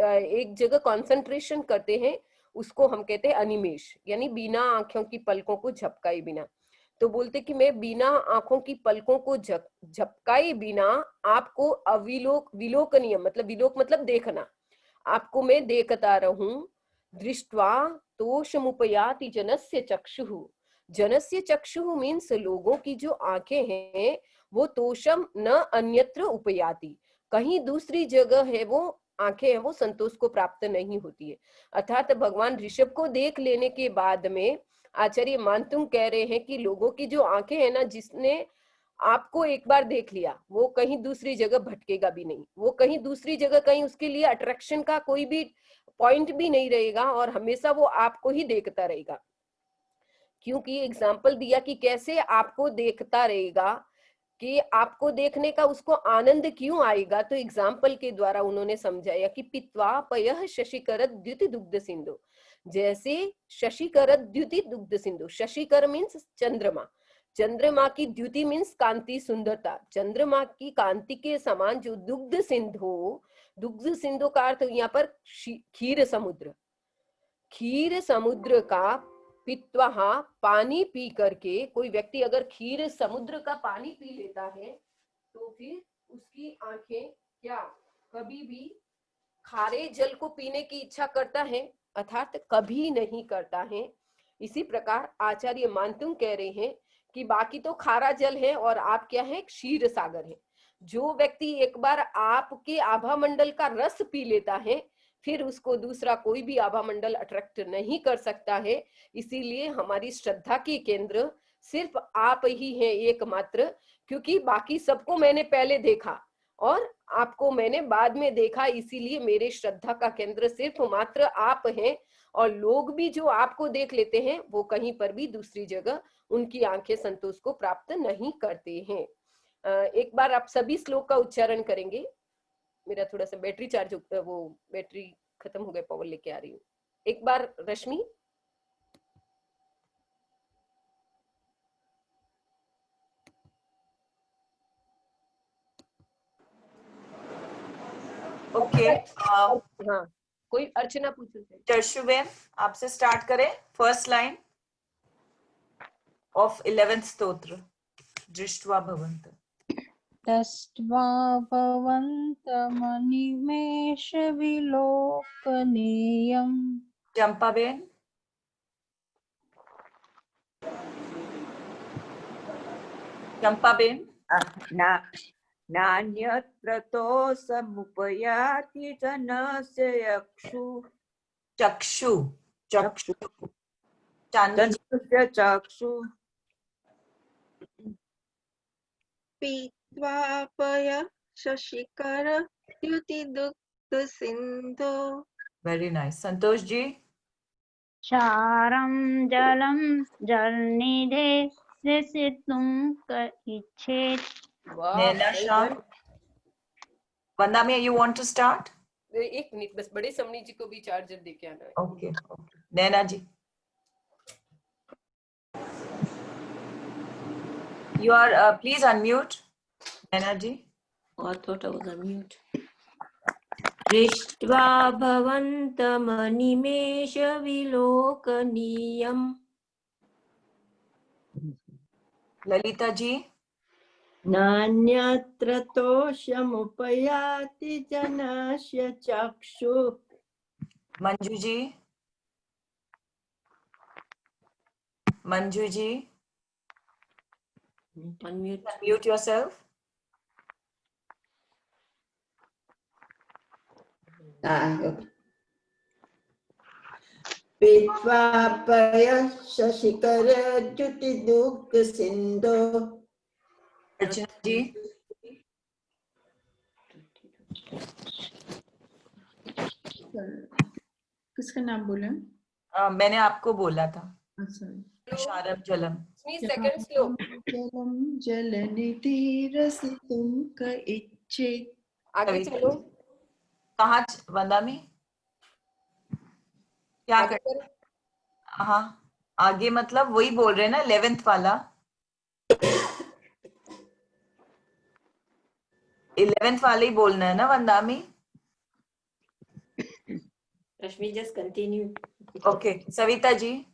एक जगह कंसंट्रेशन करते हैं, उसको हम कहते हैं अनिमेष, यानी बिना आंखों की पलकों को झपकाए बिना। तो बोलते कि मैं बिना आंखों की पलकों को झपकाए बिना आपको विलोकनीय, मतलब विलोक मतलब देखना, आपको मैं देखता रहूं। दृष्ट्वा तोषमुपयाति जनस्य चक्षुः। जनस्य चक्षुः मीन्स लोगों की जो आंखें हैं वो तोषम न अन्यत्र उपयाति, कहीं दूसरी जगह है वो आंखें हैं वो संतोष को प्राप्त नहीं होती है। अर्थात भगवान ऋषभ को देख लेने के बाद में आचार्य मानतुंग कह रहे हैं कि लोगों की जो आंखें हैं ना, जिसने आपको एक बार देख लिया वो कहीं दूसरी जगह भटकेगा भी नहीं, वो कहीं दूसरी जगह कहीं उसके लिए अट्रैक्शन का कोई भी पॉइंट भी नहीं रहेगा, और हमेशा वो आपको ही देखता रहेगा। क्योंकि एग्जाम्पल दिया कि कैसे आपको देखता रहेगा, कि आपको देखने का उसको आनंद क्यों आएगा, तो एग्जाम्पल के द्वारा उन्होंने समझाया कि पित्वा पयः शशिकरत द्युति दुग्ध सिंधु। जैसे शशिकरत द्युति दुग्ध सिंधु, शशिकर मीन्स चंद्रमा, चंद्रमा की द्युति मीन्स कांति, सुंदरता, चंद्रमा की कांति के समान जो दुग्ध सिंधु, दुग्ध सिंधु का अर्थ यहाँ पर क्षीर समुद्र, क्षीर समुद्र का पित्वा, पानी पी करके कोई व्यक्ति अगर क्षीर समुद्र का पानी पी लेता है तो फिर उसकी आंखें क्या कभी भी खारे जल को पीने की इच्छा करता है? अर्थात कभी नहीं करता है। इसी प्रकार आचार्य मानतुंग कह रहे हैं कि बाकी तो खारा जल है और आप क्या है, क्षीर सागर है। जो व्यक्ति एक बार आपके आभा मंडल का रस पी लेता है फिर उसको दूसरा कोई भी आभा मंडल अट्रैक्ट नहीं कर सकता है। इसीलिए हमारी श्रद्धा के केंद्र सिर्फ आप ही हैं एकमात्र, क्योंकि बाकी सबको मैंने पहले देखा और आपको मैंने बाद में देखा, इसीलिए मेरे श्रद्धा का केंद्र सिर्फ मात्र आप हैं। और लोग भी जो आपको देख लेते हैं वो कहीं पर भी दूसरी जगह उनकी आंखें संतोष को प्राप्त नहीं करते हैं। एक बार आप सभी श्लोक का उच्चारण करेंगे। मेरा थोड़ा सा बैटरी चार्ज, वो बैटरी खत्म हो गए, पावर लेके आ रही हूँ। एक बार रश्मि। ओके, हाँ, कोई अर्चना पूछो। चर्शुबेन आपसे स्टार्ट करें। फर्स्ट लाइन ऑफ 11th स्तोत्र, दृष्ट्वा भवन्त। दृष्ट्वा भवन्तमनिमेष विलोकनीयम्। चंपाबेन। चंपाबेन। नान्यत्र तोषमुपयाति जनस्य यक्षु चक्षु। चक्षु। जनस्य चक्षु पीत्वा पयः शशिकर द्युति दुग्ध सिंधु। Very nice. संतोष जी। चारं जलं जलनिधे स्थितुं इच्छेत्। Naina Shah. Vanda ma'am you want to start? एक मिनट बस, बड़े समनी जी को भी चार्जर देके आना है। Okay. Naina ji, you are please unmute. Naina ji. I thought I was on mute. दृष्ट्वा भवन्तमनिमेष विलोकनीयम्। ललिता जी। नान्यत्र तोषमुपयाति जनस्य चक्षु। मंजू जी। Manju ji, unmute yourself. पीत्वा पयः शशिकर द्युति दुग्ध सिंधु। अर्चना जी। किसका नाम बोला? मैंने आपको बोला था। शारम जलम। सेकंड श्लोक। जलम जलनिधि रसितुं क इच्छेत्। आगे चलो। कहाँ वंदा में क्या कर? हाँ, आगे मतलब वही बोल रहे हैं ना, 11th वाला। 11th वाला ही बोलना है ना वंदा में। Rashmi, just continue. Okay Savita ji.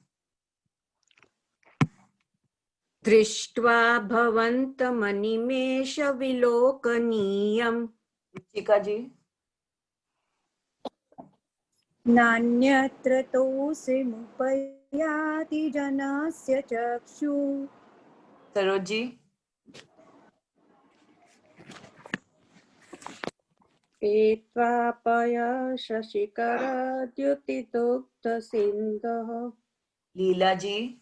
दृष्ट्वा भवन्तमनिमेष विलोकनीयम् रुचिका जी. नान्यत्र तोऽस्मुपयाति जनस्य चक्षु सरोज जी. पीत्वापयशशिखरद्युतिदुग्धसिन्धुः लीला जी.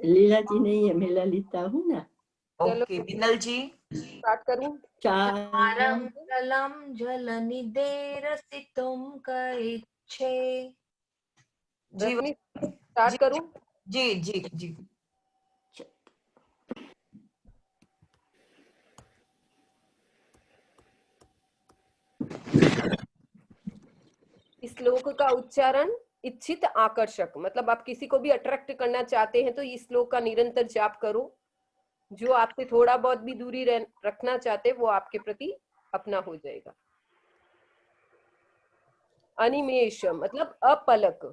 लीला जी नहीं है, मैं ललिता हूँ ना. ओके बिनल जी. स्टार्ट करूं? चारं जलं जलनिधेरसितुं करिच्छे. जी रश्मि स्टार्ट करूं? जी जी जी. इस श्लोक का उच्चारण इच्छित आकर्षक, मतलब आप किसी को भी अट्रैक्ट करना चाहते हैं तो इस श्लोक का निरंतर जाप करो. जो आपसे थोड़ा बहुत भी दूरी रखना चाहते वो आपके प्रति अपना हो जाएगा. अनिमेष मतलब अपलक,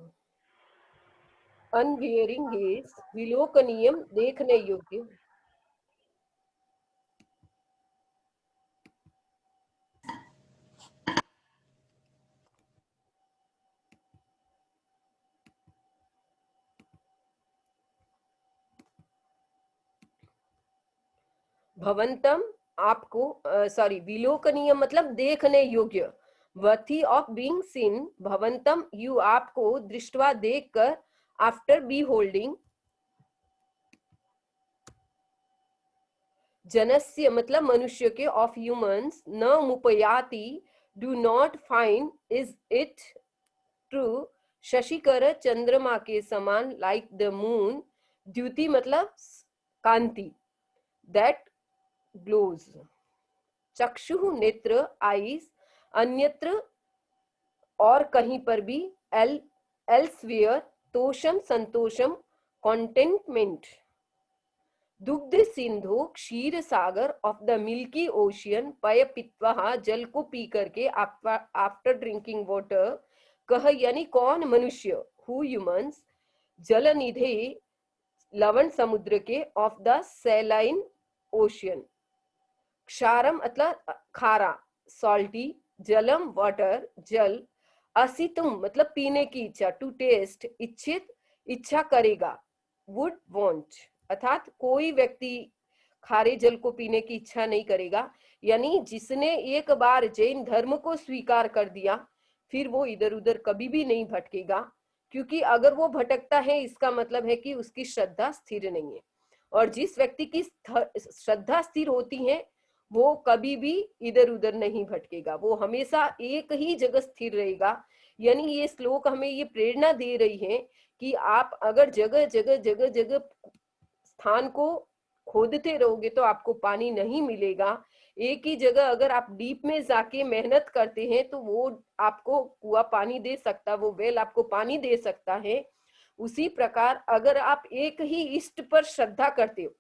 अनवियरिंग गेज, विलोकनीयम देखने योग्य. भवंतम आपको, सॉरी, विलोकनीय मतलब देखने योग्य. Worthy of being seen. भवंतम यू आपको, दृष्टवा देखकर, आफ्टर बी होल्डिंग. जनस्य मतलब मनुष्य के, ऑफ ह्यूमंस. न मुपयाति do not find, is it true. शशिकर चंद्रमा के समान, लाइक द मून. द्युति मतलब कांति, दैट ग्लोज. चक्षु नेत्र, आईज. अन्यत्र और कहीं पर भी. एल्सवेयर तोषम संतोषम, कॉन्टेंटमेंट. दुग्ध सिंधु क्षीर सागर, ऑफ द मिल्की ओशियन. पय पित्वा जल को पी करके, आफ्टर ड्रिंकिंग वाटर. कह यानी कौन, मनुष्य. Who humans. जल निधे लवण समुद्र के, ऑफ द सैलाइन ओशियन. क्षारम मतलब खारा, सॉल्टी. जलम वाटर, जल. असितुम मतलब पीने की इच्छा, टू टेस्ट. इच्छित इच्छा करेगा, वुड वांट. अर्थात कोई व्यक्ति खारे जल को पीने की इच्छा नहीं करेगा. यानी जिसने एक बार जैन धर्म को स्वीकार कर दिया फिर वो इधर उधर कभी भी नहीं भटकेगा. क्योंकि अगर वो भटकता है इसका मतलब है कि उसकी श्रद्धा स्थिर नहीं है. और जिस व्यक्ति की श्रद्धा स्थिर होती है वो कभी भी इधर उधर नहीं भटकेगा, वो हमेशा एक ही जगह स्थिर रहेगा. यानी ये श्लोक हमें ये प्रेरणा दे रही है कि आप अगर जगह जगह जगह जगह स्थान को खोदते रहोगे तो आपको पानी नहीं मिलेगा. एक ही जगह अगर आप डीप में जाके मेहनत करते हैं तो वो आपको कुआं पानी दे सकता, वो वेल आपको पानी दे सकता है. उसी प्रकार अगर आप एक ही इष्ट पर श्रद्धा करते हो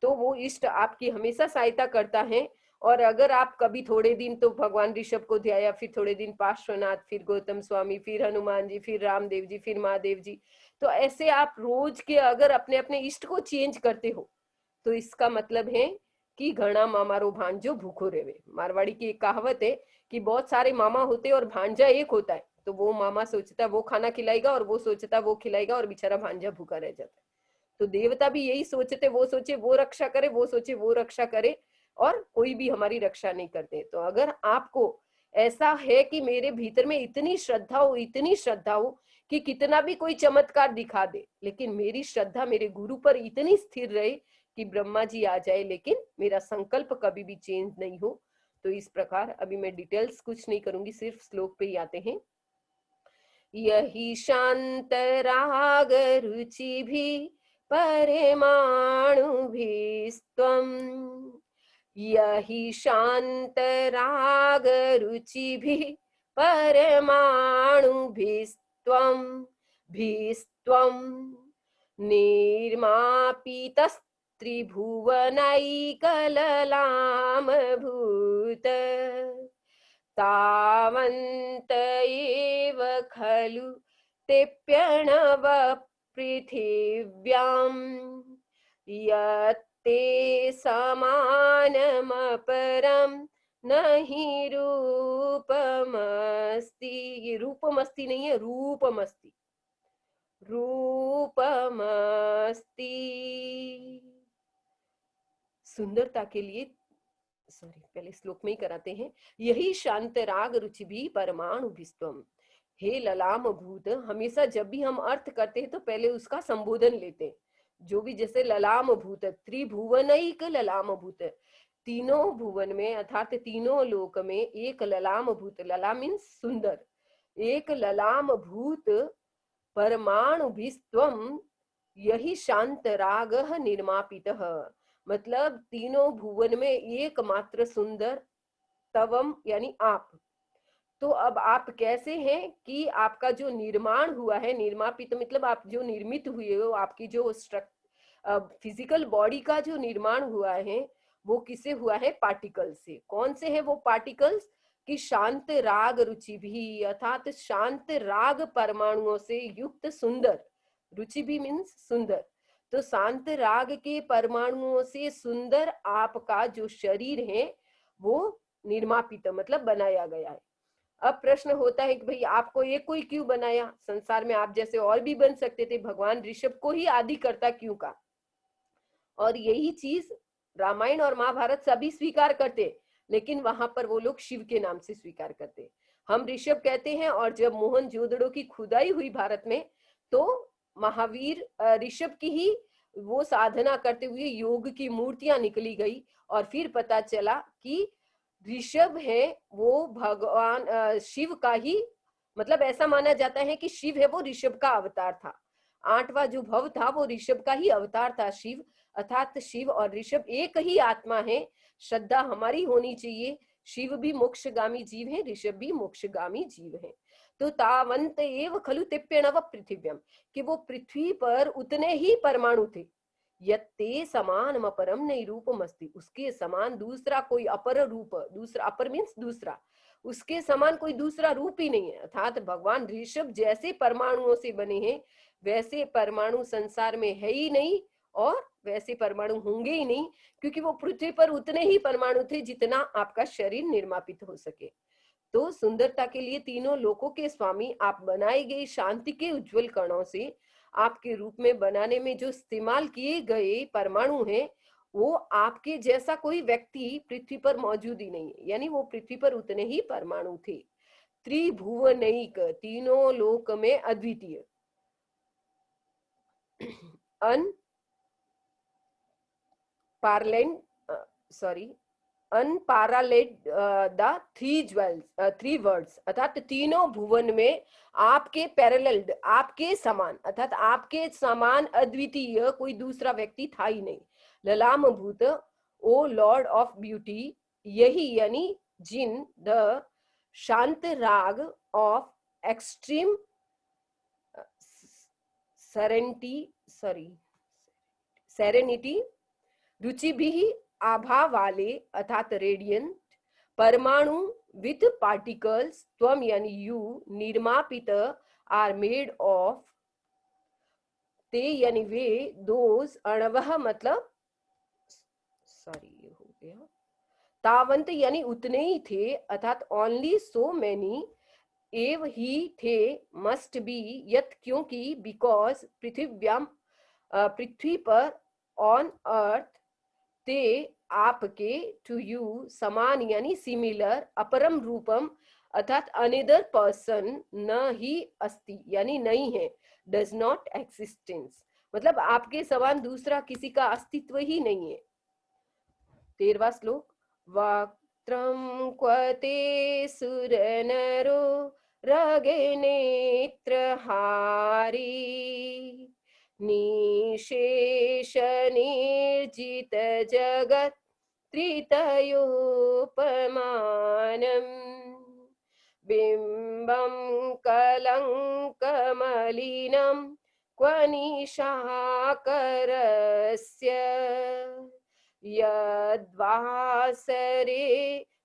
तो वो इष्ट आपकी हमेशा सहायता करता है. और अगर आप कभी थोड़े दिन तो भगवान ऋषभ को ध्याया, फिर थोड़े दिन पार्श्वनाथ, फिर गौतम स्वामी, फिर हनुमान जी, फिर रामदेव जी, फिर महादेव जी, तो ऐसे आप रोज के अगर अपने अपने इष्ट को चेंज करते हो तो इसका मतलब है कि घना मामारो भांजो भूखो रेवे. मारवाड़ी की एक कहावत है कि बहुत सारे मामा होते और भांजा एक होता है. तो वो मामा सोचता वो खाना खिलाएगा और वो सोचता वो खिलाएगा और बेचारा भांजा भूखा रह जाता है. तो देवता भी यही सोचते, वो सोचे वो रक्षा करे, वो सोचे वो रक्षा करे, और कोई भी हमारी रक्षा नहीं करते. तो अगर आपको ऐसा है कि मेरे भीतर में इतनी श्रद्धा हो, इतनी श्रद्धा हो कि कितना भी कोई चमत्कार दिखा दे लेकिन मेरी श्रद्धा मेरे गुरु पर इतनी स्थिर रहे कि ब्रह्मा जी आ जाए लेकिन मेरा संकल्प कभी भी चेंज नहीं हो. तो इस प्रकार अभी मैं डिटेल्स कुछ नहीं करूंगी, सिर्फ श्लोक पे ही आते हैं. यही शांत राग रुचि भी परमाणु भीस्त्वम्. यही शांत राग रुचि भी परमाणु भीस्त्वम्. निर्मापितस्त्रिभुवनैकललाम भूत. तावन्त एव खलु तेऽप्यणव पृथिव्यां यत्ते समानमपरं न हि रूपमस्ति। ये रूपमस्ति नहीं है, रूपमस्ति, रूपमस्ति। सुंदरता के लिए पहले श्लोक में ही कराते हैं। यही शांत राग रुचि भी परमाणु विश्वम। हे ललाम भूत, हमेशा जब भी हम अर्थ करते हैं तो पहले उसका संबोधन लेते हैं। जो भी जैसे ललाम भूत, त्रिभुवनैक ललाम भूत, तीनों भुवन में अर्थात तीनों लोक में एक ललाम भूत, ललाम मीन्स सुंदर, एक ललाम भूत परमाणु विश्वम यही शांत राग निर्मापितः। मतलब तीनों भुवन में एकमात्र सुंदर तवम यानी आप। तो अब आप कैसे हैं कि आपका जो निर्माण हुआ है, निर्मापित मतलब आप जो निर्मित हुए हो, आपकी जो फिजिकल बॉडी का जो निर्माण हुआ है वो किससे हुआ है? पार्टिकल से। कौन से है वो पार्टिकल्स? कि शांत राग रुचि भी अर्थात शांत राग परमाणुओं से युक्त सुंदर, रुचि भी मीन्स सुंदर, तो शांत राग के परमाणुओं से सुंदर आपका जो शरीर है वो निर्मापित मतलब बनाया गया है। अब प्रश्न होता है कि भाई आपको ये कोई क्यों बनाया? संसार में आप जैसे और भी बन सकते थे, भगवान ऋषभ को ही आदि करता क्यों का? और यही चीज रामायण और महाभारत सभी स्वीकार करते, लेकिन वहां पर वो लोग शिव के नाम से स्वीकार करते। हम ऋषभ कहते हैं, और जब मोहनजोदड़ो की खुदाई हुई भारत में तो महावीर ऋषभ की ही वो साधना करते हुए योग की मूर्तियां निकली गई, और फिर पता चला कि ऋषभ है वो भगवान शिव का ही, मतलब ऐसा माना जाता है कि शिव है वो ऋषभ का अवतार था। 8वां जो भव था वो ऋषभ का ही अवतार था शिव, अर्थात शिव और ऋषभ एक ही आत्मा है। श्रद्धा हमारी होनी चाहिए, शिव भी मोक्षगामी जीव है, ऋषभ भी मोक्षगामी जीव है। तो तावंत एव खलु तेप्यणव पृथिव्यम, कि वो पृथ्वी पर उतने ही परमाणु थे। यत्ते समान अपरम नहीं रूपमस्ति, उसके समान दूसरा कोई अपर रूप, दूसरा अपर मीन्स दूसरा, उसके समान कोई दूसरा रूप ही नहीं है। अर्थात भगवान ऋषभ जैसे परमाणुओं से बने हैं वैसे परमाणु संसार में है ही नहीं, और वैसे परमाणु होंगे ही नहीं, क्योंकि वो पृथ्वी पर उतने ही परमाणु थे जितना आपका शरीर निर्मापित हो सके। तो सुंदरता के लिए तीनों लोकों के स्वामी आप बनाए गए शांति के उज्जवल कणों से आपके रूप में बनाने में जो इस्तेमाल किए गए परमाणु हैं वो आपके जैसा कोई व्यक्ति पृथ्वी पर मौजूद ही नहीं है, यानी वो पृथ्वी पर उतने ही परमाणु थे। त्रिभुवनैक, तीनों लोक में अद्वितीय, अनपैरेलल्ड द थ्री वर्ड्स, अर्थात तीनों भुवन में आपके पैरेलल्ड, आपके समान, अर्थात आपके समान अद्वितीय कोई दूसरा व्यक्ति था ही नहीं। ललाम भूत, ओ लॉर्ड ऑफ ब्यूटी, यही यानी जिन द शांत राग ऑफ एक्सट्रीम सेरेनिटी, रुचि भी आभा वाले अर्थात रेडियंट परमाणु विथ पार्टिकल्स, त्वम यानी यू, निर्मापित आर मेड ऑफ, ते यानी वे, दोज अणवह मतलब ये हो गया, तावंत यानी उतने ही थे, अर्थात ओनली सो मैनी, एव ही थे, मस्ट बी, यत क्योंकि, बिकॉज, पृथिव्याम पृथ्वी पर, ऑन अर्थ, ते आपके, टू यू, समान यानी सिमिलर, अपरम रूपम अर्थात अनदर पर्सन, न ही अस्ति यानी नहीं है, डज नॉट एक्सिस्टेंस मतलब आपके समान दूसरा किसी का अस्तित्व ही नहीं है। 13वां श्लोक, वक्त्रम क्वते सुरनरो रगे नेत्रहारी, निशेष निर्जित जगत त्रितयोपमानम, बिंबम कलंकमलिनम क्व निशाकरस्य, यद्वासरे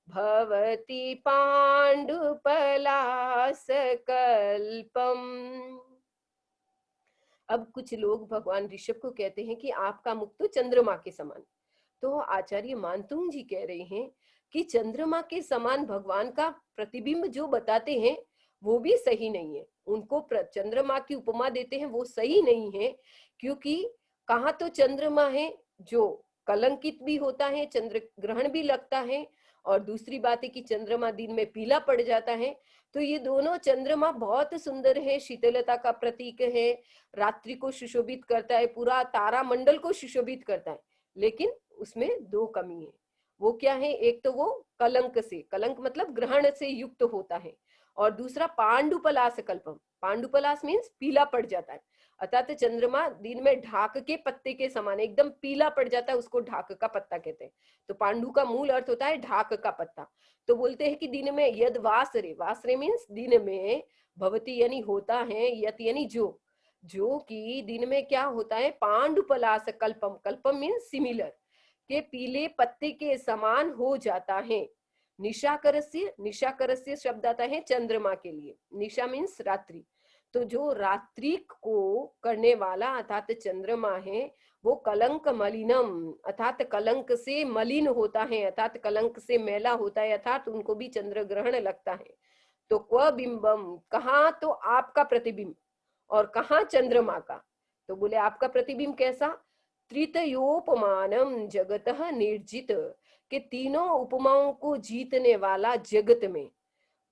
भवति पांडुपलासकल्पम। अब कुछ लोग भगवान ऋषभ को कहते हैं कि आपका मुख तो चंद्रमा के समान। तो आचार्य मानतुंग जी कह रहे हैं कि चंद्रमा के समान भगवान का प्रतिबिंब जो बताते हैं वो भी सही नहीं है। उनको चंद्रमा की उपमा देते हैं वो सही नहीं है, क्योंकि कहाँ तो चंद्रमा है जो कलंकित भी होता है, चंद्र ग्रहण भी लगता है, और दूसरी बात है कि चंद्रमा दिन में पीला पड़ जाता है। तो ये दोनों, चंद्रमा बहुत सुंदर है, शीतलता का प्रतीक है, रात्रि को सुशोभित करता है, पूरा तारा मंडल को सुशोभित करता है, लेकिन उसमें दो कमी है। वो क्या है? एक तो वो कलंक से, कलंक मतलब ग्रहण से युक्त होता है, और दूसरा पांडुपलास कल्पम, पांडुपलास मीन्स पीला पड़ जाता है, अर्थात चंद्रमा दिन में ढाक के पत्ते के समान एकदम पीला पड़ जाता है, उसको ढाक का पत्ता कहते हैं। तो पांडु का मूल अर्थ होता है ढाक का पत्ता। तो बोलते हैं कि दिन में यद वासरे, वासरे मीन्स दिन में, भवती यानी होता है, यत यानी जो, जो कि दिन में क्या होता है, पांडुपलास कल्पम, कल्पम मीन्स सिमिलर, के पीले पत्ते के समान हो जाता है। निशाकरस्य, निशाकरस्य शब्द आता है चंद्रमा के लिए, निशा मीन्स रात्रि। तो जो रात्रि को करने वाला अर्थात चंद्रमा है, वो कलंक मलिनम, अर्थात कलंक से मलिन होता है, अर्थात कलंक से मैला होता है, अर्थात उनको भी चंद्र ग्रहण लगता है। तो क्व बिंबम, कहाँ तो आपका प्रतिबिंब और कहाँ चंद्रमा का। तो बोले आपका प्रतिबिंब कैसा? त्रितयोपमानम जगतः निर्जित, के तीनों उपमाओं को जीतने वाला जगत में।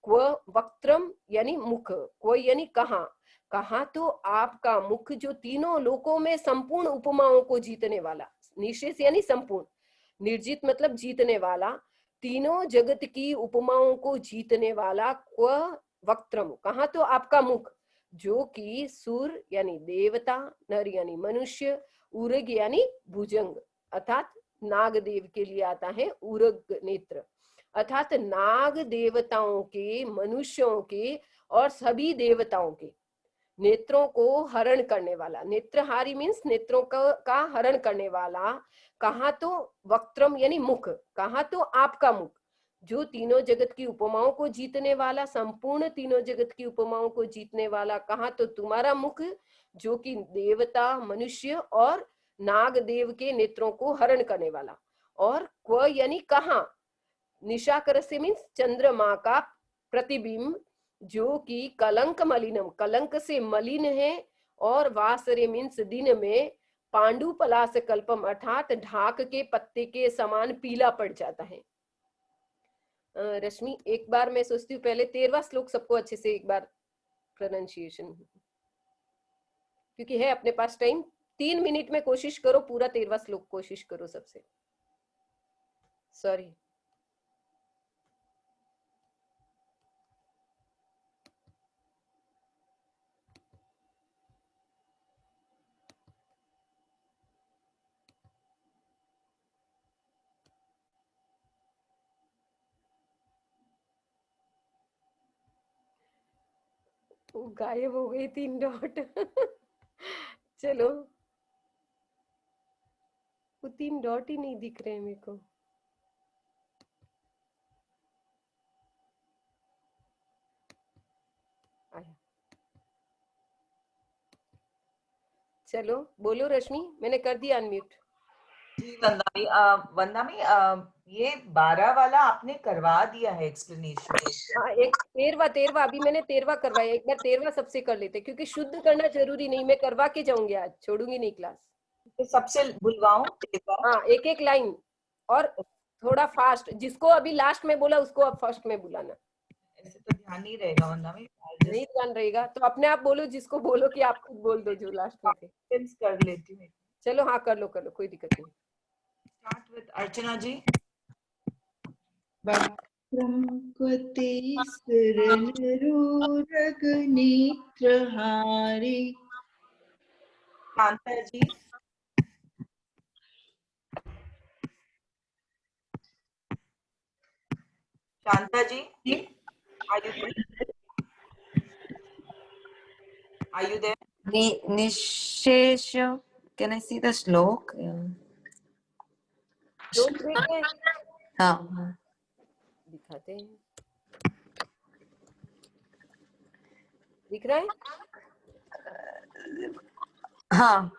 क्व वक्त्रम यानी मुख, क्व यानी कहाँ, कहाँ तो आपका मुख जो तीनों लोकों में संपूर्ण उपमाओं को जीतने वाला, निशेष यानी संपूर्ण, निर्जित मतलब जीतने वाला, तीनों जगत की उपमाओं को जीतने वाला। क्व वक्त्रम, कहाँ तो आपका मुख जो कि सुर यानी देवता, नर यानी मनुष्य, उरग यानी भुजंग, अर्थात नागदेव के लिए आता है उरग नेत्र, अर्थात नाग देवताओं के, मनुष्यों के और सभी देवताओं के नेत्रों को हरण करने वाला। नेत्रहारी मीन्स नेत्रों का हरण करने वाला। कहाँ तो वक्त्रम यानी मुख, कहाँ तो आपका मुख जो तीनों जगत की उपमाओं को जीतने वाला, संपूर्ण तीनों जगत की उपमाओं को जीतने वाला। कहाँ तो तुम्हारा मुख जो कि देवता, मनुष्य और नागदेव के नेत्रों को हरण करने वाला। और क्व यानी कहाँ, निशाकर से मीन्स चंद्रमा का प्रतिबिंब जो कि कलंक मलिनम, कलंक से मलिन है, और वासरे मीन्स दिन में, पांडु पलास कल्पम अर्थात ढाक के पत्ते के समान पीला पड़ जाता है। रश्मि, एक बार मैं सोचती हूँ पहले 13वां श्लोक सबको अच्छे से एक बार प्रोनाउंसिएशन, क्योंकि है अपने पास टाइम, 3 मिनट में कोशिश करो पूरा 13वां श्लोक कोशिश करो सबसे। सॉरी। गायब हो गई 3 डॉट। चलो, वो 3 डॉट ही नहीं दिख रहे हैं मेरे को। आया। चलो बोलो रश्मि, मैंने कर दिया अनम्यूट। जी वंदना मैम, ये 12 वाला आपने करवा दिया है एक्सप्लेनेशन। हाँ, एक 13वां अभी मैंने 13वां करवाया, एक बार 13वां सबसे कर लेते, क्योंकि शुद्ध करना जरूरी नहीं, मैं करवा के जाऊंगी आज, छोड़ूंगी नहीं क्लास। तो सबसे बुलवाऊं? हाँ, एक एक लाइन और थोड़ा फास्ट, जिसको अभी लास्ट में बोला उसको अब फर्स्ट में बुलाना। ऐसे तो ध्यान नहीं रहेगा वंदना मैम, नहीं ध्यान रहेगा तो अपने आप बोलो, जिसको बोलो कि आप खुद बोल दो जो लास्ट में थे। कर लेती हूँ। चलो हाँ, कर लो कोई दिक्कत नहीं। Start with Archana ji. वक्त्रं क्वते सुरनरोरगनेत्रहारी। Shanta ji. Shanta ji, are you there? Nishesha. Can I see the slok? Yeah. Don't break it. हाँ. उठाते हैं। दिख रहा है? हाँ,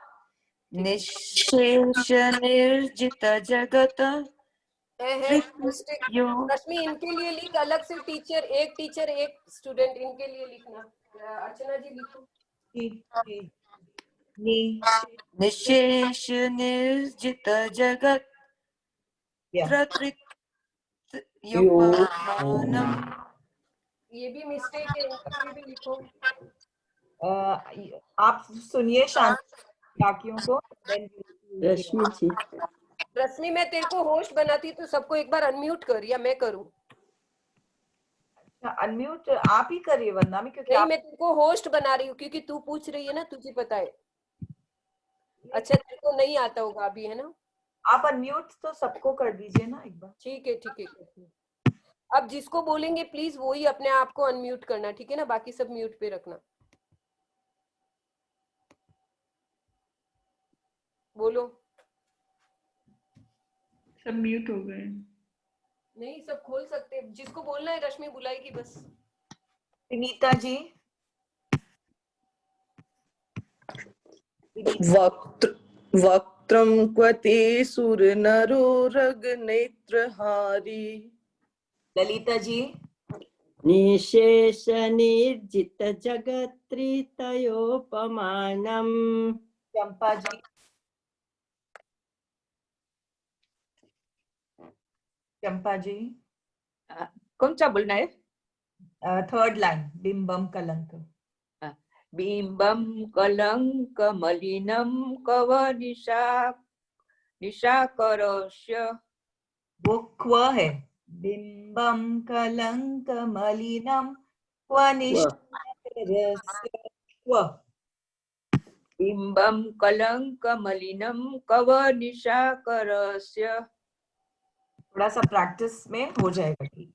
निशेष निर्जित जगत है मिस्टेक। यो रश्मि इनके लिए लिख, अलग से टीचर एक स्टूडेंट, इनके लिए लिखना। अर्चना जी लिखो। निशेष निर्जित जगत योपमानम। ये भी मिस्टेक है, इनके लिए भी लिखो। आप सुनिए शांति बाकियों को। रश्मि जी, रश्मि मैं तेरे को होस्ट बनाती तो सबको एक बार अनम्यूट कर, या मैं करूं? अनम्यूट आप ही करिए वंदना में, क्योंकि नहीं, आप मैं तेरे को होस्ट बना रही हूँ क्योंकि तू पूछ रही है ना, तुझे पता है। अच्छा, तेरे को नहीं आता होगा अभी, है ना? आप अनम्यूट तो सबको कर दीजिए ना एक बार। ठीक है ठीक है, करती हूँ। अब जिसको बोलेंगे प्लीज वही अपने आप को अनम्यूट करना, ठीक है ना? बाकी सब म्यूट पे रखना। बोलो। सब म्यूट हो गए। नहीं, सब खोल सकते, जिसको बोलना है रश्मि बुलाएगी बस। विनीता जी। वक्त्रं क्वते सुरनरो रगनेत्रहारी। ललिता जी। निशेष निर्जित जगत्त्रितयोपमानम्। चंपा जी। चंपा जी। कौन सा बोलना है? थर्ड लाइन, बिंबम कलंक। बिंबम कलंक मलिनम कव निशाकरस्य। वो क्व है, बिंबम कलंक मलिनम क्व निशाकरस्य। क्व। बिंबम कलंक मलिनम कव निशाकरस्य। थोड़ा सा प्रैक्टिस में हो जाएगा ठीक।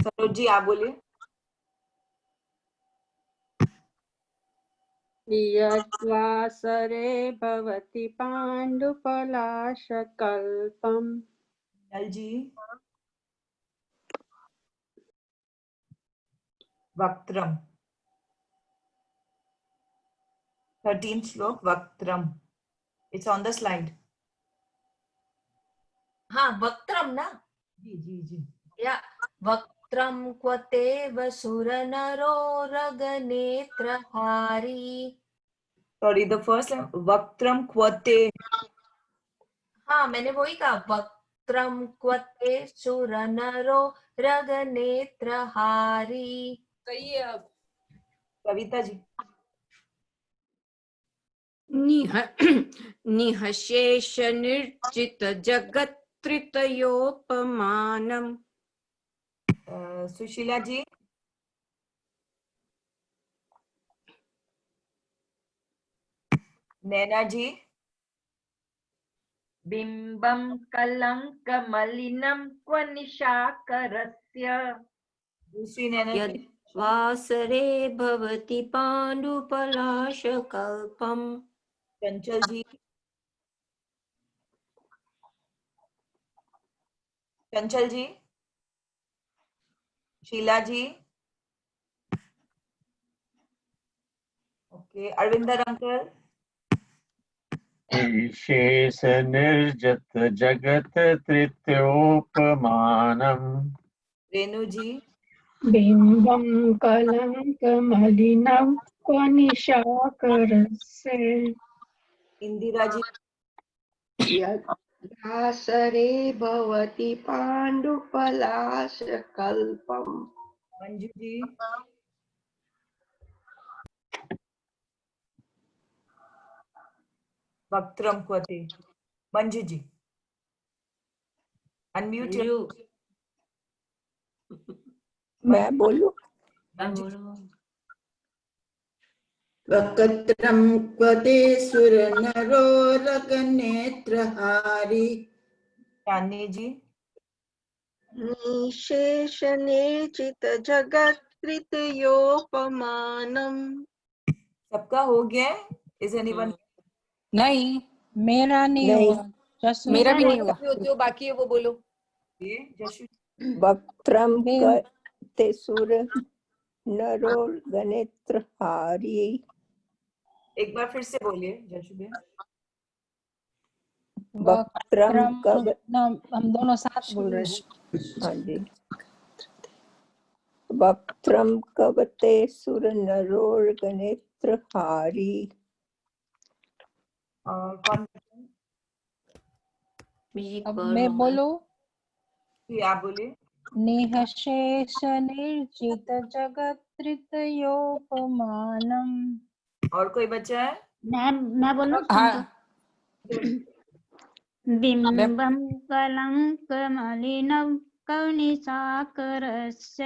सरोज जी आप बोलिए। यद्वासरे भवति पाण्डुपलाशकल्पम्। नल जी। वक्त्रम, 13th श्लोक, वक्त्रम। It's on the slide. हाँ, वक्त्रम ना। जी जी जी। या वक्त्रम क्वतेव सुरनरो रगनेत्रहारी। सॉरी, द फर्स्ट लाइन, वक्त्रम क्वते। हाँ, मैंने वही कहा, वक्त्रम क्वते सुरनरो रगनेत्रहारी। सही है। अब कविता जी। निहशेष निर्जित जगत्त्रितयोपमानम्। सुशीला जी। नैना जी। बिंबम कलंक मलिनम क्व निशाकरस्य। दूसरी नैना जी। यद्वासरे भवति पाण्डुपलाशकल्पम्। चंचल जी। चंचल जी। शीला जी। Okay, Arvinder uncle. शेष निर्जत जगत तृतीयोपमानम्। रेणु जी। बिंबम कलंकमलिनं क्व निशाकरस्य। इंदिरा जी। यद्वासरे भवति पाण्डुपलाशकल्पम्। मंजू जी। वक्त्रम क्वते। मंजू जी अनम्यूट। मैं बोलूं? वक्त्रं क्वते सुरनरो रगनेत्रहारी। चांदनी जी। निशेष निर्जित जगत्कृतयोपमानम्। सबका हो गया है? Is anyone? नहीं, मेरा नहीं हुआ। मेरा भी नहीं हुआ। जो बाकी है वो बोलो। ये जशु। वक्त्रम कते सुर नरो गनेत्रहारी। एक बार फिर से बोलिए जशुबे। वक्त्रम कब, हम दोनों साथ बोल रहे हैं। हाँ जी, वक्त्रम कवते सुर नरोर गनेत्रहारी। कौन? अब मैं बोलूं? जी आप बोलिए। निःशेष निर्जित जगत त्रितयोपमानम। और कोई बच्चा है? मैं बोलूं? हाँ। बिंबम कलंकमलिनं कवनिसाकरस्य।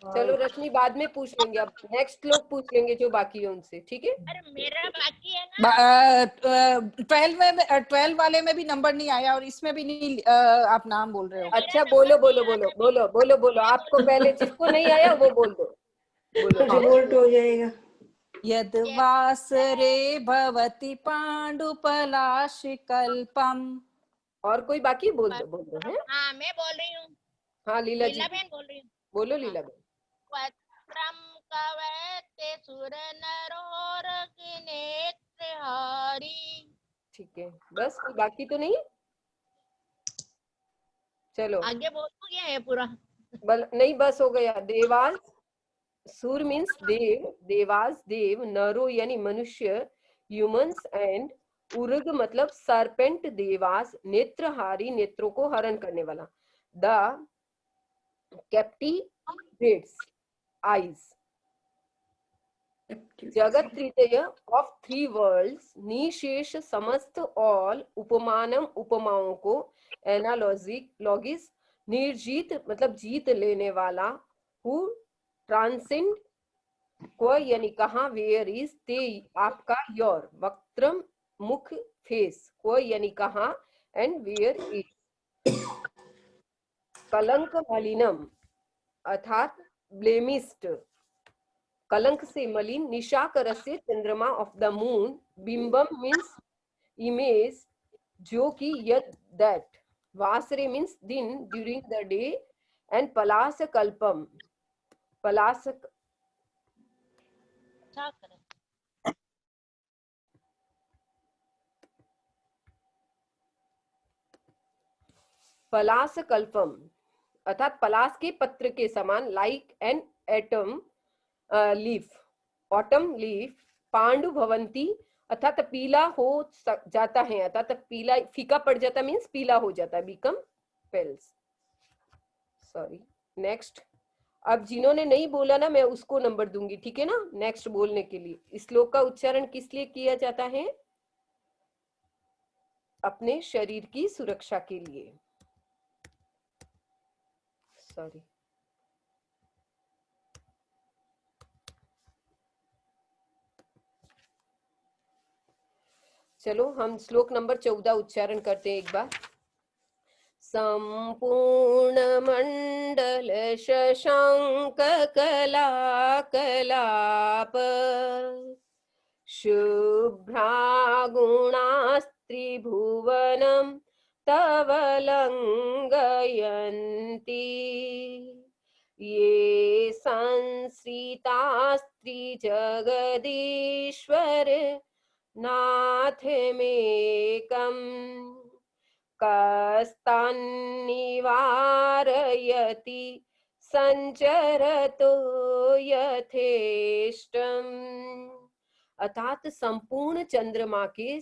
चलो रश्मि बाद में पूछ लेंगे, अब नेक्स्ट लोग पूछ लेंगे जो बाकी है उनसे, ठीक है? अरे मेरा बाकी है ना। 12 वाले में भी नंबर नहीं आया और इसमें भी नहीं। आप नाम बोल रहे हो। अच्छा बोलो बोलो बोलो बोलो बोलो बोलो, आपको पहले जिसको नहीं आया वो बोल दो, बोलो। रिवोल्ट हो जाएगा। यद वासरे भवति पांडुपलाशकल्पम। और कोई बाकी? बोल दो है। हाँ मैं बोल रही हूँ। हाँ लीला जी लीला बहन बोल रही हूँ। बोलो लीला बहन। वक्त्रम कवते सुर नरोर नेत्रहारी। ठीक है, बस कोई बाकी तो नहीं? चलो आगे बोल तो क्या है पूरा? नहीं बस हो गया। देवास, सुर मीन्स देव, देवास देव, नरो यानी मनुष्य ह्यूमंस, एंड उर्ग मतलब सरपेंट देवास, नेत्रहारी नेत्रों को हरण करने वाला, द कैप्टिवेट्स आईज। जगत त्रितय ऑफ 3 वर्ल्ड्स, निशेष समस्त ऑल, उपमानम उपमाओं को, एनालॉजिस निर्जीत मतलब जीत लेने वाला, हु ट्रांसेंड को यानी कहा, वेयर इज ते आपका, योर वक्त्रम मुख फेस, को यानी कहा, एंड वेयर इज। कलंक मलिनम अर्थात ब्लेमिस्ट, कलंक से मलिन, निशाकरस्य चंद्रमा ऑफ द मून, बिंबम मीन्स इमेज जो कि यद दैट, वासरे मीन्स दिन ड्यूरिंग द डे, एंड पलास कल्पम पलास पलास कल्पम अर्थात पलास के पत्र के समान, like an autumn leaf, autumn leaf, पांडु भवंती अर्थात पीला हो जाता है, अर्थात पीला फीका पड़ जाता मीन्स पीला हो जाता है, बिकम पेल्स। Sorry next. अब जिन्होंने नहीं बोला ना मैं उसको नंबर दूंगी, ठीक है ना, नेक्स्ट बोलने के लिए। इस श्लोक का उच्चारण किस लिए किया जाता है? अपने शरीर की सुरक्षा के लिए। सॉरी चलो हम श्लोक नंबर 14 उच्चारण करते हैं एक बार। संपूर्ण मंडल शशांक कला कलाप, शुभ्रागुणास्त्रिभुवनं तव लंघयन्ति, ये संश्रितास्त्रिजगदीश्वर नाथमेकम्, कस्तान्निवारयति संचरतो यथेष्टम्। अर्थात संपूर्ण चंद्रमा के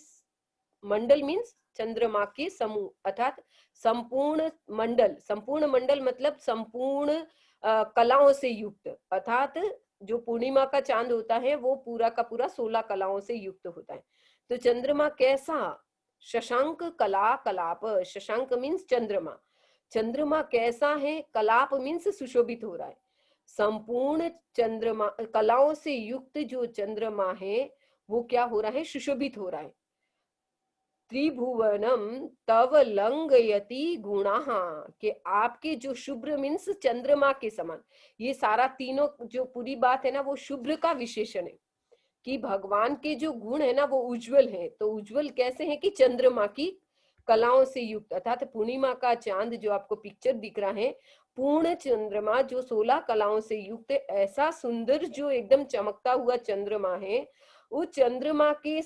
मंडल मीन्स चंद्रमा के समूह, अर्थात संपूर्ण मंडल मतलब संपूर्ण कलाओं से युक्त, अर्थात जो पूर्णिमा का चांद होता है वो पूरा का पूरा 16 कलाओं से युक्त होता है। तो चंद्रमा कैसा? शशांक कला कलाप, शशांक मीन्स चंद्रमा, चंद्रमा कैसा है? कलाप मीन्स सुशोभित हो रहा है। संपूर्ण चंद्रमा कलाओं से युक्त जो चंद्रमा है वो क्या हो रहा है? सुशोभित हो रहा है। त्रिभुवनम तव लंघयति गुणाः, कि आपके जो शुभ्र मीन्स चंद्रमा के समान, ये सारा तीनों जो पूरी बात है ना वो शुभ्र का विशेषण है कि भगवान के जो गुण है ना वो उज्जवल है। तो उज्जवल कैसे है? कि चंद्रमा की कलाओं से युक्त, अर्थात पूर्णिमा का चांद जो आपको पिक्चर दिख रहा है, पूर्ण चंद्रमा जो 16 कलाओं से युक्त है, ऐसा सुंदर जो एकदम चमकता हुआ चंद्रमा है, उस चंद्रमा के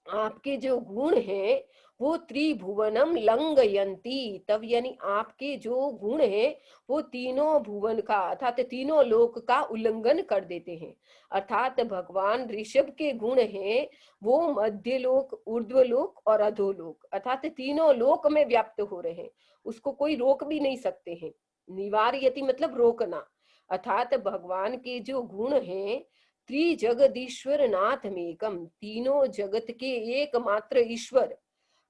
आपके जो गुण हैं वो त्रिभुवनम लंघयन्ति, तब यानी आपके जो गुण हैं वो तीनों भुवन का अर्थात तीनों लोक का उल्लंघन कर देते हैं। अर्थात भगवान ऋषभ के गुण हैं वो मध्य लोक, ऊर्ध्व लोक और अधोलोक, अर्थात तीनों लोक में व्याप्त हो रहे हैं, उसको कोई रोक भी नहीं सकते हैं। निवारयति मतलब रोकना, अर्थात भगवान के जो गुण हैं त्रिजगदीश्वर नाथमेकम, तीनों जगत के एकमात्र ईश्वर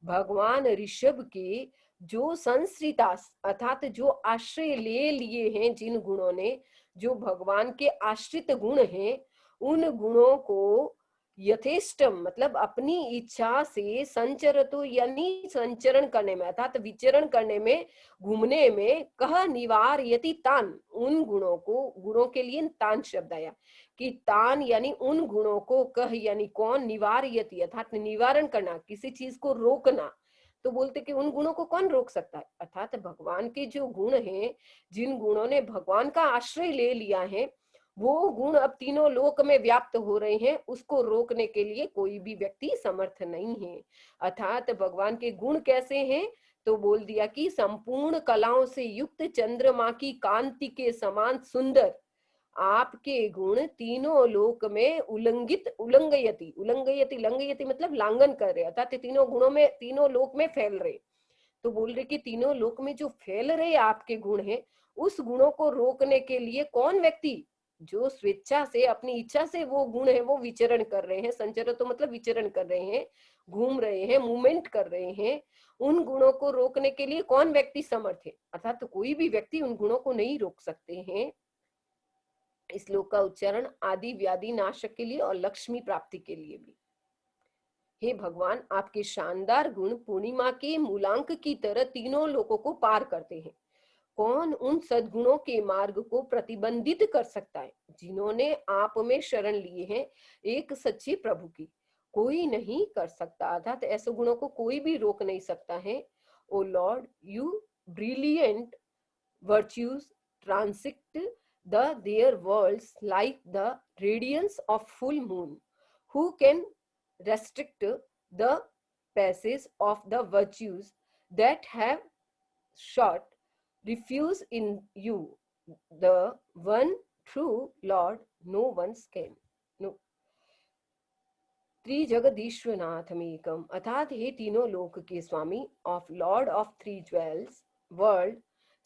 भगवान ऋषभ के जो संश्रितास अर्थात जो आश्रय ले लिए हैं, जिन गुणों ने, जो भगवान के आश्रित गुण हैं, उन गुणों को यथेष्टम मतलब अपनी इच्छा से संचरतो यानी संचरण करने में अर्थात विचरण करने में, घूमने में, कह निवारयति तान, उन गुणों को, गुणों के लिए तान शब्द आया कि तान यानी उन गुणों को, कह यानी कौन, निवारयति अर्थात निवारण करना, किसी चीज को रोकना, तो बोलते कि उन गुणों को कौन रोक सकता है, अर्थात भगवान के जो गुण हैं, जिन गुणों ने भगवान का आश्रय ले लिया है, वो गुण अब तीनों लोक में व्याप्त हो रहे हैं, उसको रोकने के लिए कोई भी व्यक्ति समर्थ नहीं है। अर्थात भगवान के गुण कैसे हैं, तो बोल दिया कि संपूर्ण कलाओं से युक्त चंद्रमा की कांति के समान सुंदर आपके गुण तीनों लोक में उल्लंघयति लंघयति मतलब लांघन कर रहे, अर्थात तीनों गुणों में, तीनों लोक में फैल रहे। तो बोल रहे कि तीनों लोक में जो फैल रहे आपके गुण हैं, उस गुणों को रोकने के लिए कौन व्यक्ति, जो स्वेच्छा से, अपनी इच्छा से वो गुण है वो विचरण कर रहे हैं, संचरण तो मतलब विचरण कर रहे हैं, घूम रहे हैं, मूवमेंट कर रहे हैं, उन गुणों को रोकने के लिए कौन व्यक्ति समर्थ है, अर्थात तो कोई भी व्यक्ति उन गुणों को नहीं रोक सकते हैं। इस श्लोक का उच्चारण आदि व्याधि नाशक के लिए और लक्ष्मी प्राप्ति के लिए भी। हे भगवान, आपके शानदार गुण पूर्णिमा के मूलांक की तरह तीनों लोकों को पार करते हैं। कौन उन सद्गुणों के मार्ग को प्रतिबंधित कर सकता है जिन्होंने आप में शरण लिए हैं एक सच्चे प्रभु की, कोई नहीं कर सकता, अर्थात ऐसे गुणों को कोई भी रोक नहीं सकता है। O lord, you brilliant virtues transect their worlds like the radiance of full moon. Who can restrict the passage of the virtues that have sought refuge in you, the one true Lord? No one can. No. त्रिजगदीश्वरनाथमेकम, अर्थात हे तीनों लोक के स्वामी, of lord of three jewels world,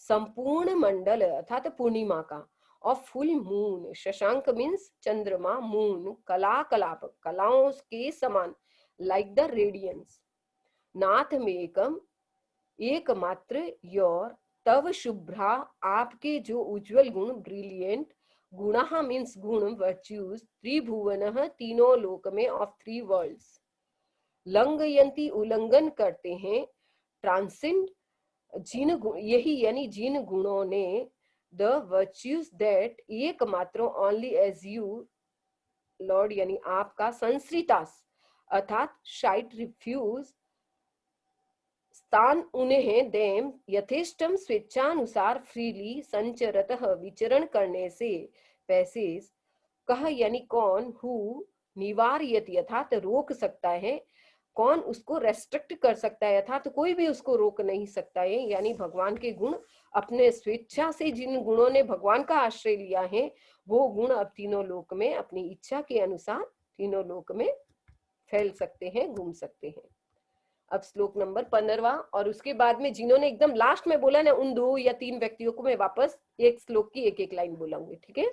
संपूर्ण मंडल अर्थात पूर्णिमा का, ऑफ फुल मून, शशांक मीन्स चंद्रमा, मून कला कलाप कलाओं के समान, लाइक द रेडियंस, नाथमेकम एकमात्र, योर तव शुभ्रा आपके जो उज्जवल गुण, ब्रिलियंट गुणः मीन्स गुण, वर्च्यूज, त्रिभुवनः तीनों लोक में, ऑफ थ्री वर्ल्ड्स, लंघयन्ति उल्लंघन करते हैं, ट्रांसेंड जिन यही यानी जिन गुणों ने, द वर्च्यूज दैट एकमात्र, ओनली एज यू लॉर्ड यानी आपका, संश्रितास अर्थात शाइट रिफ्यूज स्थान उन्हें हैं, देम यथेष्टम स्वेच्छानुसार फ्रीली संचरतः विचरण करने से, पैसेज कह यानी कौन, हु निवारयति अर्थात रोक सकता है, कौन उसको रेस्ट्रिक्ट कर सकता है, अर्थात कोई भी उसको रोक नहीं सकता है, यानी भगवान के गुण अपने स्वेच्छा से, जिन गुणों ने भगवान का आश्रय लिया है वो गुण अब तीनों लोक में अपनी इच्छा के अनुसार तीनों लोक में फैल सकते हैं, घूम सकते हैं। अब श्लोक नंबर 15 और उसके बाद में जिन्होंने एकदम लास्ट में बोला ना, उन 2 या 3 व्यक्तियों को मैं वापस एक श्लोक की एक लाइन बोलाऊंगी, ठीक है।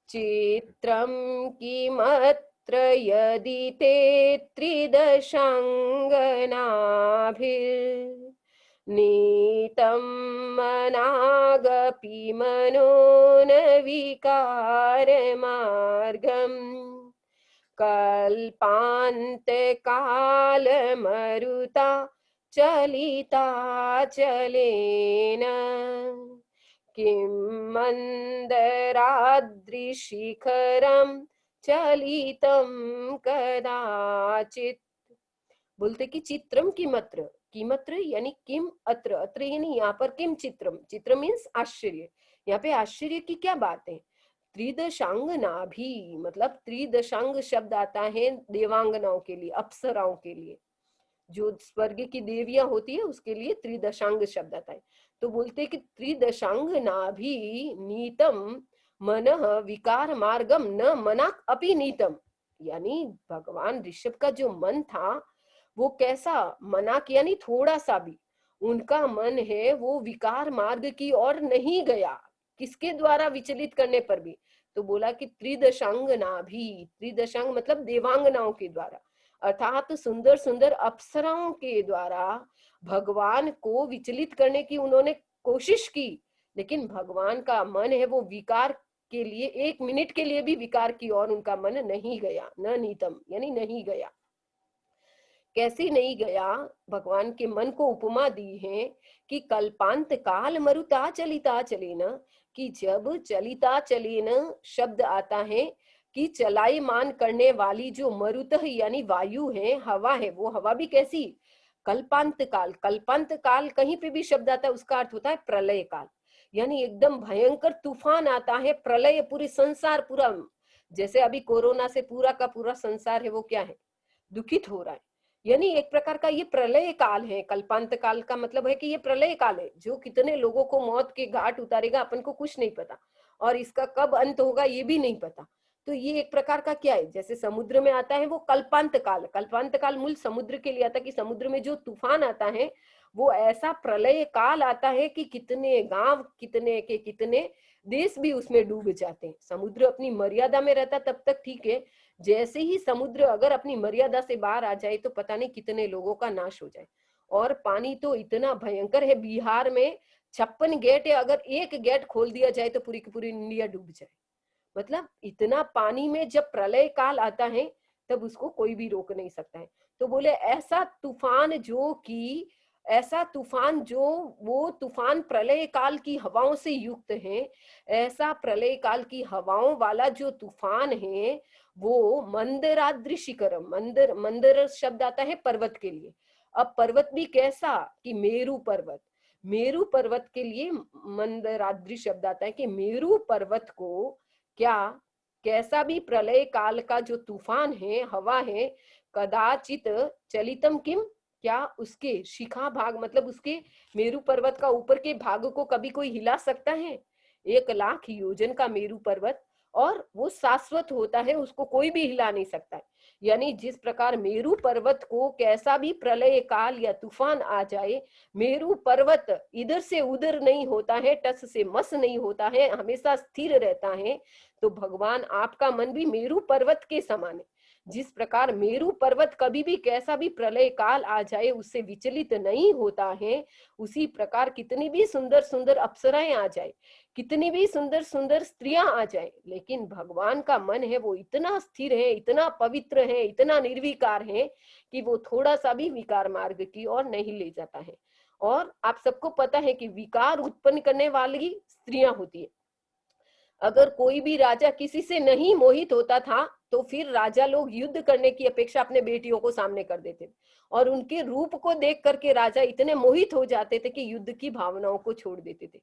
चित्रम किमत्र यदि ते त्रिदशांगनाभिर् नीतं मनागपि मनो न विकारमार्गम् कल्पान्तकालमरुता चलिता चलेन किं मन्दराद्रिशिखरं चलितं कदाचित् बोलते कि चित्रम किमत्र, किमत्र यानी किम अत्र, अत्र यानी यहाँ पर किम चित्रम, चित्र मीन्स आश्चर्य, यहाँ पे आश्चर्य की क्या बात है। त्रिदशांग नाभि मतलब त्रिदशांग शब्द आता है देवांगनाओं के लिए, अप्सराओं के लिए, जो स्वर्ग की देवियां होती है उसके लिए त्रिदशांग शब्द आता है। तो बोलते कि त्रिदशांग नाभि नीतम मनः विकार मार्गम न मना अपि नीतम, यानी भगवान ऋषभ का जो मन था वो कैसा, मना यानी थोड़ा सा भी, उनका मन है वो विकार मार्ग की ओर नहीं गया, किसके द्वारा विचलित करने पर भी। तो बोला कि त्रिदशांग नाभि, त्रिदशांग मतलब देवांगनाओं के द्वारा, अर्थात सुंदर सुंदर अप्सराओं के द्वारा भगवान को विचलित करने की उन्होंने कोशिश की, लेकिन भगवान का मन है वो विकार के लिए, एक मिनट के लिए भी विकार की ओर उनका मन नहीं गया, न नीतम यानी नहीं गया। कैसे नहीं गया, भगवान के मन को उपमा दी है कि कल्पांत काल मरुता चलिता चलेन, कि जब चलिता चलेन शब्द आता है कि चलायमान करने वाली जो मरुत यानी वायु है, हवा है, वो हवा भी कैसी, कल्पांत काल, कल्पांत काल कहीं पे भी शब्द आता है उसका अर्थ होता है प्रलय काल, यानी एकदम भयंकर तूफान आता है, प्रलय, पूरे संसार पूरा, जैसे अभी कोरोना से पूरा का पूरा संसार है वो क्या है, दुखित हो रहा है, यानी एक प्रकार का ये प्रलय काल है। कल्पांत काल का मतलब है कि ये प्रलय काल है जो कितने लोगों को मौत के घाट उतारेगा अपन को कुछ नहीं पता, और इसका कब अंत होगा ये भी नहीं पता। तो ये एक प्रकार का क्या है, जैसे समुद्र में आता है वो कल्पांत काल, कल्पांत काल मूल समुद्र के लिए आता है कि समुद्र में जो तूफान आता है वो ऐसा प्रलय काल आता है कि कितने गांव, कितने के कितने देश भी उसमें डूब जाते हैं। समुद्र अपनी मर्यादा में रहता तब तक ठीक है, जैसे ही समुद्र अगर अपनी मर्यादा से बाहर आ जाए तो पता नहीं कितने लोगों का नाश हो जाए। और पानी तो इतना भयंकर है, बिहार में 56 गेट है, अगर एक गेट खोल दिया जाए तो पूरी की पूरी इंडिया डूब जाए। मतलब इतना पानी में जब प्रलय काल आता है तब उसको कोई भी रोक नहीं सकता है। तो बोले ऐसा तूफान जो कि, ऐसा तूफान जो वो तूफान प्रलय काल की हवाओं से युक्त है, ऐसा प्रलय काल की हवाओं वाला जो तूफान है वो मंदराद्रि शिखरम, मंदर, मंदर शब्द आता है पर्वत के लिए। अब पर्वत भी कैसा कि मेरू पर्वत, मेरू पर्वत के लिए मंदराद्रि शब्द आता है कि मेरू पर्वत को क्या, कैसा भी प्रलय काल का जो तूफान है, हवा है, कदाचित चलितम किम, क्या उसके शिखा भाग मतलब उसके मेरू पर्वत का ऊपर के भाग को कभी कोई हिला सकता है? 1,00,000 योजन का मेरू पर्वत, और वो शाश्वत होता है, उसको कोई भी हिला नहीं सकता है। यानी जिस प्रकार मेरू पर्वत को कैसा भी प्रलय काल या तूफान आ जाए, मेरू पर्वत इधर से उधर नहीं होता है, टस से मस नहीं होता है, हमेशा स्थिर रहता है। तो भगवान आपका मन भी मेरू पर्वत के समान है। जिस प्रकार मेरू पर्वत कभी भी कैसा भी प्रलय काल आ जाए उससे विचलित नहीं होता है, उसी प्रकार कितनी भी सुंदर सुंदर अप्सराएं आ जाए, कितनी भी सुंदर सुंदर स्त्रियां आ जाए, लेकिन भगवान का मन है वो इतना स्थिर है, इतना पवित्र है, इतना निर्विकार है कि वो थोड़ा सा भी विकार मार्ग की ओर नहीं ले जाता है। और आप सबको पता है कि विकार उत्पन्न करने वाली स्त्रियां होती है। अगर कोई भी राजा किसी से नहीं मोहित होता था तो फिर राजा लोग युद्ध करने की अपेक्षा अपने बेटियों को सामने कर देते थे, और उनके रूप को देख करके राजा इतने मोहित हो जाते थे कि युद्ध की भावनाओं को छोड़ देते थे।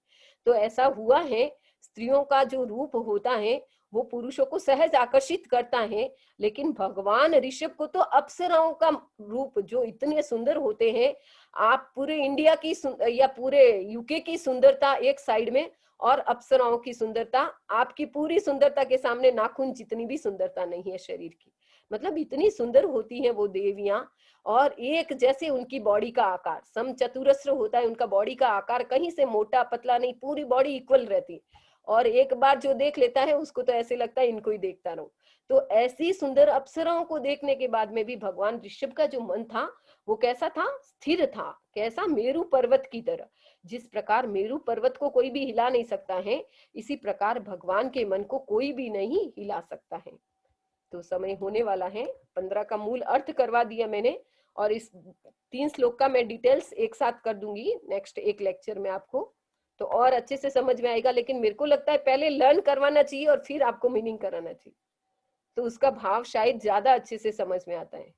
तो ऐसा हुआ है, स्त्रियों का जो रूप होता है वो पुरुषों को सहज आकर्षित करता है, लेकिन भगवान ऋषभ को तो अप्सराओं का रूप जो इतने सुंदर होते हैं, आप पूरे इंडिया की या पूरे यूके की सुंदरता एक साइड में और अप्सराओं की सुंदरता, आपकी पूरी सुंदरता के सामने नाखून जितनी भी सुंदरता नहीं है शरीर की। मतलब इतनी सुंदर होती हैं वो देवियां, और एक जैसे उनकी बॉडी का आकार समचतुरस्र होता है, उनका बॉडी का आकार कहीं से मोटा पतला नहीं, पूरी बॉडी इक्वल रहती है, और एक बार जो देख लेता है उसको तो ऐसे लगता है इनको ही देखता रहूं। तो ऐसी सुंदर अप्सराओं को देखने के बाद में भी भगवान ऋषभ का जो मन था वो कैसा था, स्थिर था, कैसा, मेरू पर्वत की तरह। जिस प्रकार मेरू पर्वत को कोई भी हिला नहीं सकता है, इसी प्रकार भगवान के मन को कोई भी नहीं हिला सकता है। तो समय होने वाला है, 15 का मूल अर्थ करवा दिया मैंने, और इस 3 श्लोक का मैं डिटेल्स एक साथ कर दूंगी नेक्स्ट एक लेक्चर में आपको, तो और अच्छे से समझ में आएगा। लेकिन मेरे को लगता है पहले लर्न करवाना चाहिए और फिर आपको मीनिंग कराना चाहिए, तो उसका भाव शायद ज्यादा अच्छे से समझ में आता है।